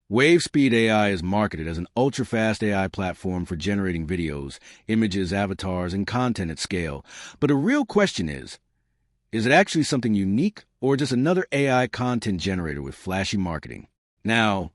WaveSpeed AI is marketed as an ultra-fast AI platform for generating videos, images, avatars, and content at scale. But a real question is it actually something unique or just another AI content generator with flashy marketing? Now,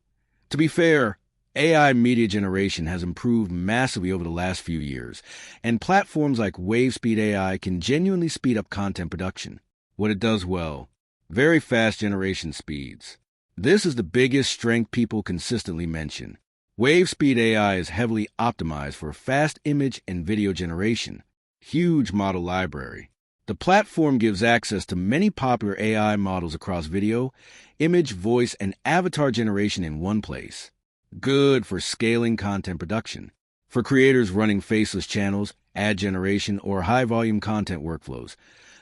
to be fair, AI media generation has improved massively over the last few years, and platforms like WaveSpeed AI can genuinely speed up content production. What it does well: very fast generation speeds. This is the biggest strength people consistently mention. WaveSpeed AI is heavily optimized for fast image and video generation. Huge model library. The platform gives access to many popular AI models across video, image, voice, and avatar generation in one place. Good for scaling content production. For creators running faceless channels, ad generation, or high-volume content workflows,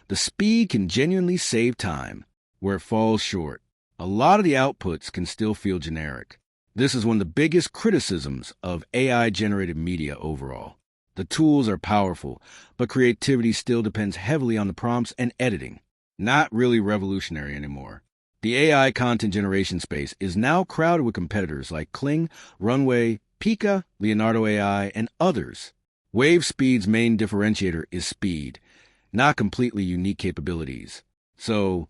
the speed can genuinely save time. Where it falls short, a lot of the outputs can still feel generic. This is one of the biggest criticisms of AI-generated media overall. The tools are powerful, but creativity still depends heavily on the prompts and editing. Not really revolutionary anymore. The AI content generation space is now crowded with competitors like Kling, Runway, Pika, Leonardo AI, and others. WaveSpeed's main differentiator is speed, not completely unique capabilities. So,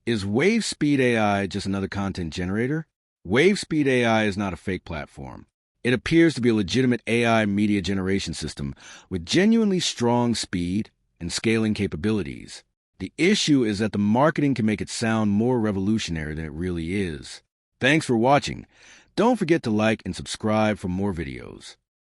is WaveSpeed AI just another content generator? WaveSpeed AI is not a fake platform. It appears to be a legitimate AI media generation system with genuinely strong speed and scaling capabilities. The issue is that the marketing can make it sound more revolutionary than it really is. Thanks for watching. Don't forget to like and subscribe for more videos.